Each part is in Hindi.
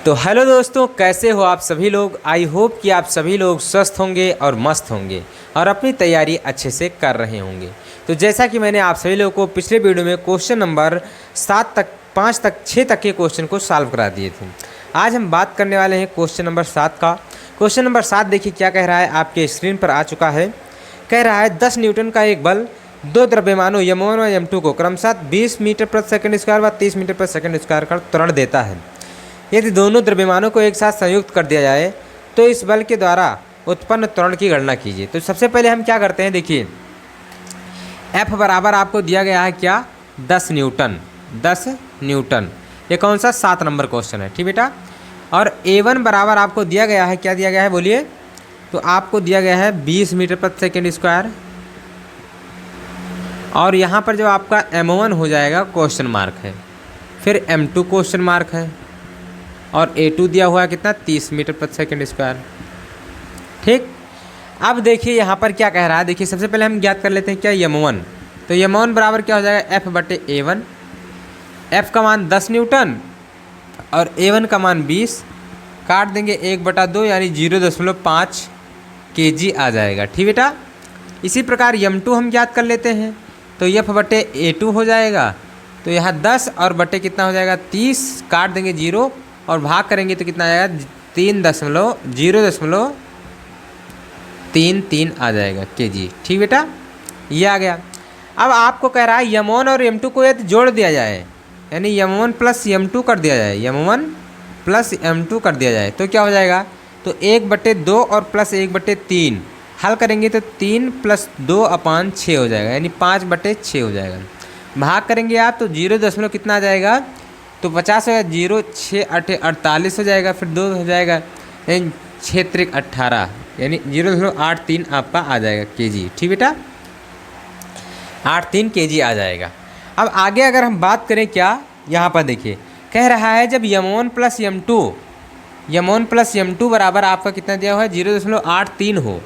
तो हेलो दोस्तों, कैसे हो आप सभी लोग। आई होप कि आप सभी लोग स्वस्थ होंगे और मस्त होंगे और अपनी तैयारी अच्छे से कर रहे होंगे। तो जैसा कि मैंने आप सभी लोगों को पिछले वीडियो में क्वेश्चन नंबर 7 तक 5 तक 6 तक के क्वेश्चन को सॉल्व करा दिए थे। आज हम बात करने वाले हैं क्वेश्चन नंबर 7 का। क्वेश्चन नंबर 7 देखिए क्या कह रहा है, आपके स्क्रीन पर आ चुका है। कह रहा है 10 न्यूटन का एक बल दो द्रव्यमानों m1 और m2 को क्रमशः 20 मीटर प्रति सेकंड स्क्वायर व 30 मीटर प्रति सेकंड स्क्वायर का त्वरण देता है। यदि दोनों द्रव्यमानों को एक साथ संयुक्त कर दिया जाए तो इस बल के द्वारा उत्पन्न त्वरण की गणना कीजिए। तो सबसे पहले हम क्या करते हैं, देखिए F बराबर आपको दिया गया है क्या, 10 न्यूटन। 10 न्यूटन ये कौन सा 7 नंबर क्वेश्चन है, ठीक बेटा। और A1 बराबर आपको दिया गया है, क्या दिया गया है बोलिए, तो आपको दिया गया है 20 मीटर प्रति सेकेंड स्क्वायर। और यहाँ पर जो आपका M1 हो जाएगा क्वेश्चन मार्क है, फिर M2 क्वेश्चन मार्क है और A2 दिया हुआ है कितना, 30 मीटर प्रति सेकेंड स्क्वायर। ठीक, अब देखिए यहाँ पर क्या कह रहा है। देखिए सबसे पहले हम ज्ञात कर लेते हैं क्या, M1। तो M1 बराबर क्या हो जाएगा, F बटे A1। F का मान 10 न्यूटन और A1 का मान 20, काट देंगे 1/2 यानी 0.5 kg आ जाएगा, ठीक बेटा। इसी प्रकार M2 हम ज्ञात कर लेते हैं, तो F बटे A2 हो जाएगा। तो यहाँ 10 और बटे कितना हो जाएगा 30, काट देंगे 0 और भाग करेंगे तो कितना आ जाएगा 0.33 आ जाएगा kg, ठीक बेटा। ये आ गया। अब आपको कह रहा है M1 और M2 को यदि जोड़ दिया जाए, यानी M1 प्लस M2 कर दिया जाए, M1 प्लस M2 कर दिया जाए तो क्या हो जाएगा, तो 1/2 और प्लस 1/3 हल करेंगे तो 3 + 2/6 हो जाएगा, यानी 5/6 हो जाएगा। भाग करेंगे आप तो 0 कितना आ जाएगा, तो 50 हो जाएगा, 0 6 8 48 हो जाएगा, फिर 2 हो जाएगा, यानी 6 3 18, यानी 0.83 आपका आ जाएगा kg, ठीक बेटा। 83 kg आ जाएगा। अब आगे अगर हम बात करें क्या, यहाँ पर देखिए कह रहा है जब M1 प्लस M2 बराबर आपका कितना दिया हुआ है, 0.83 हो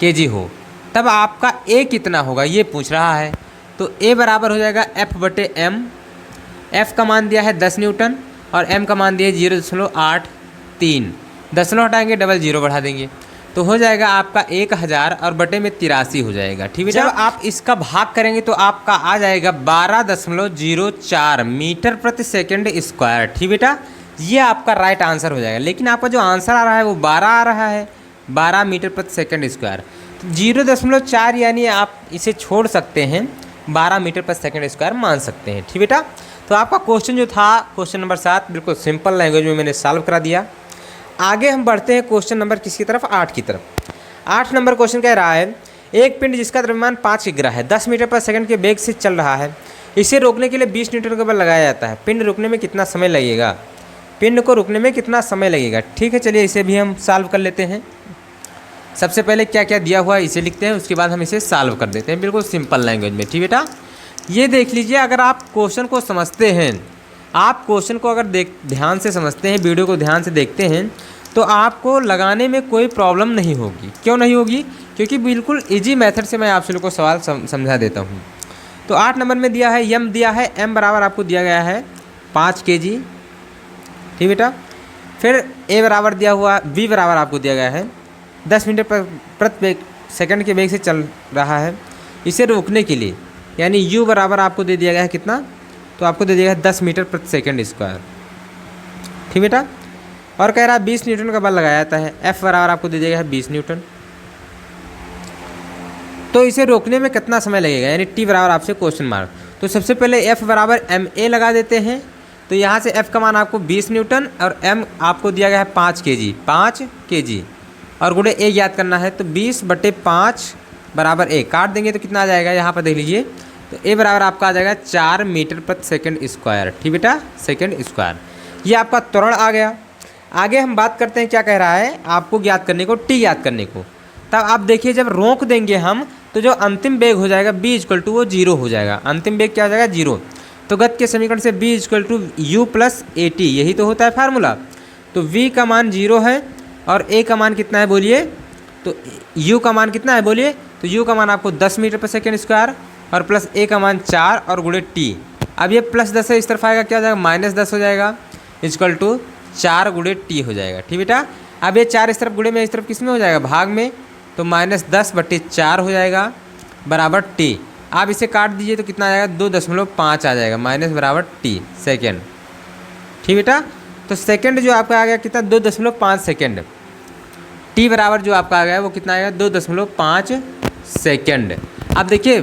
kg हो, तब आपका A कितना होगा ये पूछ रहा है। तो A बराबर हो जाएगा F बटे M। F का मान दिया है 10 न्यूटन और M का मान दिया है 0.83। 10 हटाएंगे, डबल 0 बढ़ा देंगे तो हो जाएगा आपका 1000 और बटे में 83 हो जाएगा, ठीक है। जब आप इसका भाग करेंगे तो आपका आ जाएगा 12.04 मीटर प्रति सेकंड स्क्वायर, ठीक बेटा। ये आपका राइट आंसर हो जाएगा। लेकिन आपका जो आंसर आ रहा है वो 12 आ रहा है, 12 मीटर प्रति सेकंड स्क्वायर। तो 0.4 यानी आप इसे छोड़ सकते हैं, 12 मीटर प्रति सेकंड स्क्वायर मान सकते हैं, ठीक बेटा। तो आपका क्वेश्चन जो था क्वेश्चन नंबर 7 बिल्कुल सिंपल लैंग्वेज में मैंने सॉल्व करा दिया। आगे हम बढ़ते हैं क्वेश्चन नंबर किसकी तरफ, 8 की तरफ। 8 नंबर क्वेश्चन कह रहा है एक पिंड जिसका द्रव्यमान 5 किग्रा है 10 मीटर प्रति सेकंड के वेग से चल रहा है, इसे रोकने के लिए 20 न्यूटन का बल लगाया जाता है। पिंड रुकने में कितना समय लगेगा, पिंड को रुकने में कितना समय लगेगा, ठीक है। चलिए इसे भी हम सॉल्व कर लेते हैं। सबसे पहले क्या क्या दिया हुआ है इसे लिखते हैं, उसके बाद हम इसे सॉल्व कर देते हैं बिल्कुल सिंपल लैंग्वेज में, ठीक बेटा। ये देख लीजिए, अगर आप क्वेश्चन को समझते हैं, आप क्वेश्चन को अगर ध्यान से समझते हैं, वीडियो को ध्यान से देखते हैं, तो आपको लगाने में कोई प्रॉब्लम नहीं होगी। क्यों नहीं होगी, क्योंकि बिल्कुल इजी मेथड से मैं आप सभी को सवाल समझा देता हूँ। तो 8 नंबर में दिया है M दिया है, M बराबर आपको दिया गया है 5 kg, ठीक बेटा। फिर A बराबर दिया हुआ, B बराबर आपको दिया गया है 10 मीटर प्रति सेकंड के वेग से चल रहा है, इसे रोकने के लिए यानी U बराबर आपको दे दिया गया है कितना, तो आपको दे दिया गया है 10 मीटर प्रति सेकंड स्क्वायर, ठीक बेटा। और कह रहा है 20 न्यूटन का बल लगाया जाता है, F बराबर आपको दे दिया गया है 20 न्यूटन। तो इसे रोकने में कितना समय लगेगा, यानी T बराबर आपसे क्वेश्चन मार्क। तो सबसे पहले F बराबर MA लगा देते हैं। तो यहाँ से F का मान आपको 20 न्यूटन और M आपको दिया गया है 5 kg और गुणे A याद करना है। तो 20/5 बराबर A, काट देंगे तो कितना आ जाएगा, यहाँ पर देख लीजिए। तो A बराबर आपका आ जाएगा 4 मीटर प्रति सेकंड स्क्वायर, ठीक बेटा, सेकंड स्क्वायर। ये आपका त्वरण आ गया। आगे हम बात करते हैं क्या कह रहा है, आपको ज्ञात करने को, T ज्ञात करने को। तब आप देखिए जब रोक देंगे हम तो जो अंतिम वेग हो जाएगा B = वो 0 हो जाएगा। अंतिम वेग क्या हो जाएगा, 0। तो गति के समीकरण से B = U + AT, यही तो होता है फार्मूला। तो V का मान 0 है और A का मान कितना है बोलिए, तो U का मान कितना है बोलिए, तो U का मान आपको 10 मीटर प्रति सेकंड स्क्वायर और प्लस A का मान 4 और गुणे T। अब ये +10 है, इस तरफ आएगा क्या हो जाएगा, -10 हो जाएगा, = 4 गुणे टी हो जाएगा। ठीक बेटा, अब ये 4 इस तरफ गुणे में इस तरफ किस में हो जाएगा, भाग में, तो -10/4 हो जाएगा बराबर टी। आप इसे काट दीजिए तो कितना आ जाएगा, 2.5 आ जाएगा, माइनस बराबर टी सेकेंड। ठीक बेटा, तो सेकेंड जो आपका आ गया कितना, 2.5 सेकेंड। टी बराबर जो आपका आ गया वो कितना आएगा, 2.5 सेकेंड। अब देखिए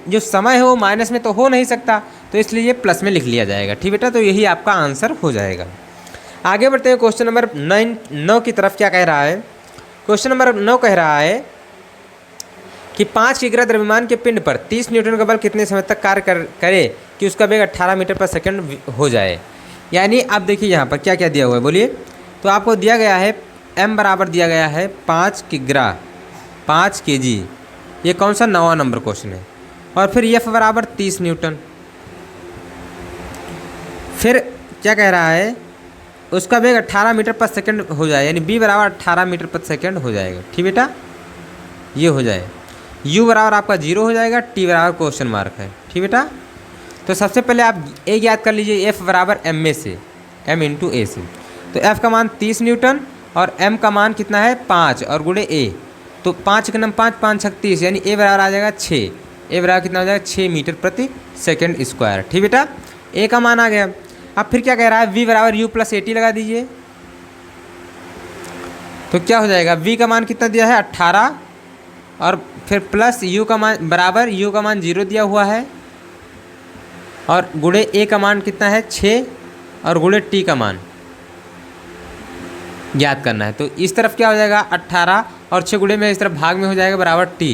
जो समय है वो माइनस में तो हो नहीं सकता, तो इसलिए ये प्लस में लिख लिया जाएगा। ठीक बेटा, तो यही आपका आंसर हो जाएगा। आगे बढ़ते हैं क्वेश्चन नंबर 9 की तरफ। क्या कह रहा है, क्वेश्चन नंबर 9 कह रहा है कि 5 किग्रा द्रव्यमान के पिंड पर 30 न्यूटन का बल कितने समय तक कार्य करे कि उसका वेग 18 मीटर पर सेकंड हो जाए। यानी अब देखिए यहाँ पर क्या क्या दिया हुआ है, बोलिए। तो आपको दिया गया है m बराबर दिया गया है 5 किग्रा 5 kg, ये कौन सा 9वां नंबर क्वेश्चन है। और फिर F बराबर 30 न्यूटन। फिर क्या कह रहा है, उसका वेग 18 मीटर पर सेकंड हो जाए, यानी b बराबर 18 मीटर पर सेकंड हो जाएगा। ठीक बेटा, ये हो जाए। u बराबर आपका 0 हो जाएगा, t बराबर क्वेश्चन मार्क है। ठीक बेटा, तो सबसे पहले आप a याद कर लीजिए, f बराबर m में से m इंटू a से। तो f का मान 30 न्यूटन और m का मान कितना है 5 और गुणे a, तो 5 1 5 5 6 30, यानी a बराबर आ जाएगा 6। a बराबर कितना हो जाएगा, 6 मीटर प्रति सेकेंड स्क्वायर। ठीक बेटा, a का मान आ गया। अब फिर क्या कह रहा है, v बराबर u प्लस 80 लगा दीजिए, तो क्या हो जाएगा, v का मान कितना दिया है 18 और फिर प्लस u का मान बराबर u का मान 0 दिया हुआ है और गुणे a का मान कितना है 6 और गुणे t का मान ज्ञात करना है। तो इस तरफ क्या हो जाएगा 18 और 6 गुणे में इस तरफ भाग में हो जाएगा बराबर t,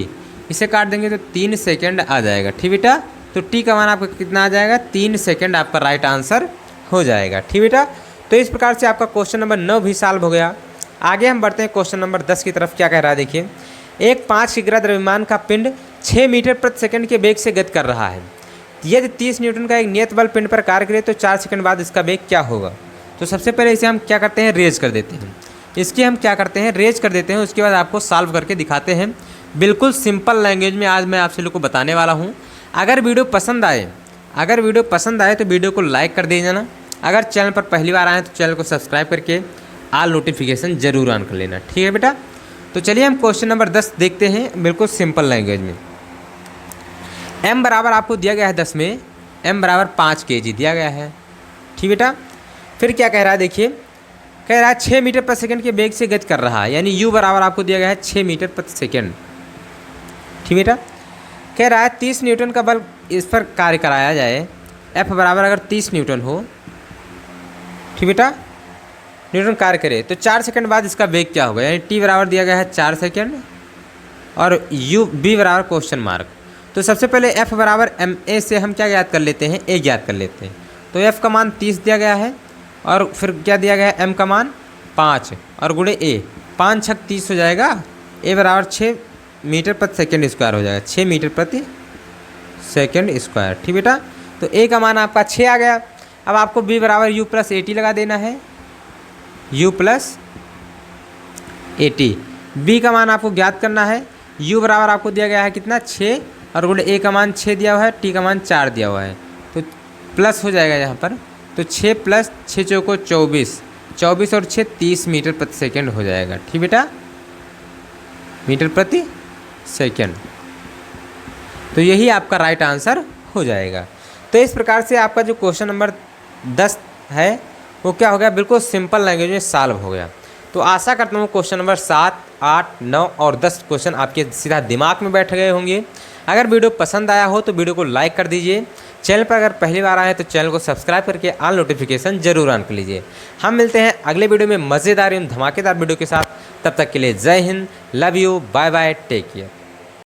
इसे काट देंगे तो 3 सेकेंड आ जाएगा। ठीक बेटा, तो t का मान आपका कितना आ जाएगा, 3 सेकेंड आपका राइट आंसर हो जाएगा। ठीक बेटा, तो इस प्रकार से आपका क्वेश्चन नंबर 9 भी सॉल्व हो गया। आगे हम बढ़ते हैं क्वेश्चन नंबर 10 की तरफ। क्या कह रहा है, देखिए। एक 5 किग्रा द्रव्यमान का पिंड 6 मीटर प्रति सेकंड के वेग से गति कर रहा है। यदि 30 न्यूटन का एक नियत बल पिंड पर कार्य करे तो 4 सेकंड बाद इसका वेग क्या होगा। तो सबसे पहले इसे हम क्या करते हैं, रेज कर देते हैं। इसकी हम क्या करते हैं, रेज कर देते हैं। उसके बाद आपको सॉल्व करके दिखाते हैं। बिल्कुल सिंपल लैंग्वेज में आज मैं आप लोग को बताने वाला हूँ। अगर वीडियो पसंद आए तो वीडियो को लाइक कर दे जाना। अगर चैनल पर पहली बार आए तो चैनल को सब्सक्राइब करके ऑल नोटिफिकेशन जरूर ऑन कर लेना। ठीक है बेटा, तो चलिए हम क्वेश्चन नंबर 10 देखते हैं बिल्कुल सिंपल लैंग्वेज में। m बराबर आपको दिया गया है 10 में, m बराबर 5 kg दिया गया है। ठीक बेटा, फिर क्या कह रहा है, देखिए। कह रहा है 6 मीटर प्रति सेकंड के वेग से गति कर रहा है, यानी u बराबर आपको दिया गया है 6 मीटर प्रति सेकंड। ठीक बेटा, कह रहा है 30 न्यूटन का बल इस पर कार्य कराया जाए। f बराबर अगर 30 न्यूटन हो, ठीक बेटा, न्यूटन कार्य करे तो 4 सेकंड बाद इसका वेग क्या होगा, यानी t बराबर दिया गया है 4 सेकंड और b बराबर क्वेश्चन मार्क। तो सबसे पहले f बराबर ma से हम क्या ज्ञात कर लेते हैं, a ज्ञात कर लेते हैं। तो f का मान 30 दिया गया है और फिर क्या दिया गया है, m का मान 5 और गुणे a, 5 6 30 हो जाएगा। a बराबर 6 मीटर प्रति सेकेंड स्क्वायर हो जाएगा, 6 मीटर प्रति सेकेंड स्क्वायर। ठीक बेटा, तो a का मान आपका 6 आ गया। अब आपको b बराबर u प्लस 80 लगा देना है, u प्लस 80। b का मान आपको ज्ञात करना है। u बराबर आपको दिया गया है कितना, 6 और गुणे a का मान 6 दिया हुआ है, t का मान 4 दिया हुआ है, तो प्लस हो जाएगा यहाँ पर। तो 6 प्लस 6 चौको 24, 24 और 6 30 मीटर प्रति सेकेंड हो जाएगा। ठीक बेटा, मीटर प्रति सेकेंड। तो यही आपका राइट आंसर हो जाएगा। तो इस प्रकार से आपका जो क्वेश्चन नंबर 10 है वो क्या हो गया, बिल्कुल सिंपल लैंग्वेज में सॉल्व हो गया। तो आशा करता हूँ क्वेश्चन नंबर 7, 8, 9 और 10 क्वेश्चन आपके सीधा दिमाग में बैठ गए होंगे। अगर वीडियो पसंद आया हो तो वीडियो को लाइक कर दीजिए। चैनल पर अगर पहली बार आए तो चैनल को सब्सक्राइब करके ऑल नोटिफिकेशन जरूर ऑन कर लीजिए। हम मिलते हैं अगले वीडियो में मज़ेदार एवं धमाकेदार वीडियो के साथ। तब तक के लिए Jai Hind, love you, bye bye, take care.